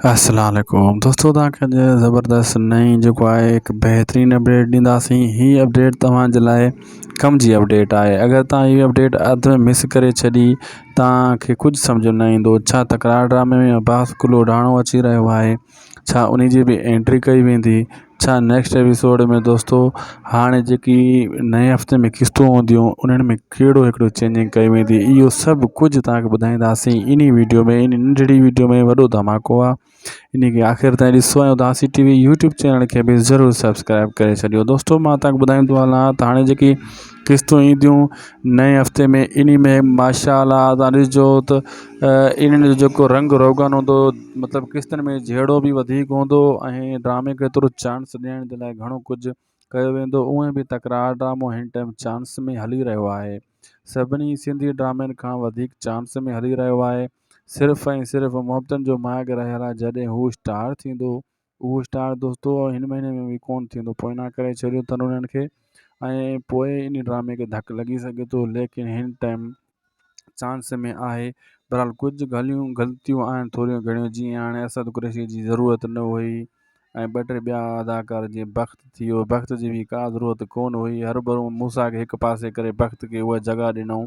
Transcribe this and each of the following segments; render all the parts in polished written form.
अस्सलाम वालेकुम दोस्तों, तव्हांखे ज़बरदस्त नई जेको आहे हिकु बहितरीनु अपडेट ॾींदासीं। हीअ अपडेट तव्हांजे लाइ कम जी अपडेट आहे। अगरि तव्हां हीअ अपडेट अध में मिस करे छॾी, तव्हांखे कुझु सम्झ न ईंदो। छा तकरार ड्रामे में अब्बास कुल्लो डाणो अची रहियो आहे? छा उन जी बि एंट्री कई वेंदी? छा नेक्स्ट एपिसोड में दोस्तों हाणे जेकी नए हफ़्ते में क़िस्तूं हूंदियूं उन्हनि में कहिड़ो हिकिड़ो चेंजिंग कई वेंदी? इहो सभु कुझु तव्हांखे ॿुधाईंदासीं इन वीडियो में। इन नंढड़ी वीडियो में वॾो धमाको आहे। इन खे आख़िर ताईं ॾिसो ऐं उदासी टीवी यूट्यूब चैनल खे बि ज़रूरु सब्सक्राइब करे छॾियो। दोस्तों मां तव्हांखे ॿुधाईंदो हलां त हाणे जेकी क़िस्तूं ईंदियूं नए हफ़्ते में, इन में माशाअल्लाह तव्हां ॾिसजो त इन्हनि जो जेको रंग रोगन हूंदो, मतिलबु क़िस्तनि में जहिड़ो बि वधीक हूंदो ऐं ड्रामे खे एतिरो चांस ॾियण जे लाइ घणो कुझु कयो वेंदो। उहे बि तकरार ड्रामो हिन टाइम चांस में हली रहियो आहे। सभिनी सिंधी ड्रामनि खां वधीक चांस में हली रहियो आहे। सिर्फ़ु ऐं सिर्फ़ु मुहबतनि जो माॻ रहियल आहे। जॾहिं हू स्टार थींदो, उहो स्टार दोस्तों हिन महीने में बि कोन थींदो। पोइना करे छॾियो अथनि उन्हनि खे ऐं पोइ इन ड्रामे खे धकु लॻी सघे थो, लेकिन हिन टाइम चांस में आहे। बहरहाल कुझु ग़लतियूं आहिनि थोरियूं घणियूं, जीअं हाणे असद कुरैशी जी ज़रूरत न हुई ऐं ॿ टे ॿिया अदाकार जीअं बख़्त थी वियो, बख़्त जी बि का ज़रूरत कोन हुई। हर भरू मूसा खे हिकु पासे करे बख़्त खे उहा जॻह ॾिनऊं,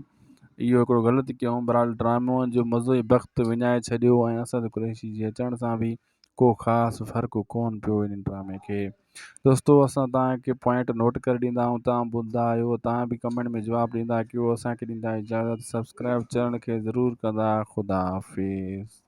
इहो हिकिड़ो ग़लति कयूं। बहरहाल ड्रामो जो मज़ो ई वक़्त विञाए छॾियो ऐं असद कुरैशी जे अचण सां बि को ख़ासि फ़र्क़ु कोन पियो इन ड्रामे खे। दोस्तों असां तव्हांखे पॉइंट नोट करे ॾींदा आहियूं, तव्हां ॿुधंदा आहियो, तव्हां बि कमेंट में जवाबु ॾींदा कयो। असांखे ॾींदा इजाज़त, सब्सक्राइब चैनल खे ज़रूरु कंदा। ख़ुदा हाफ़िज़।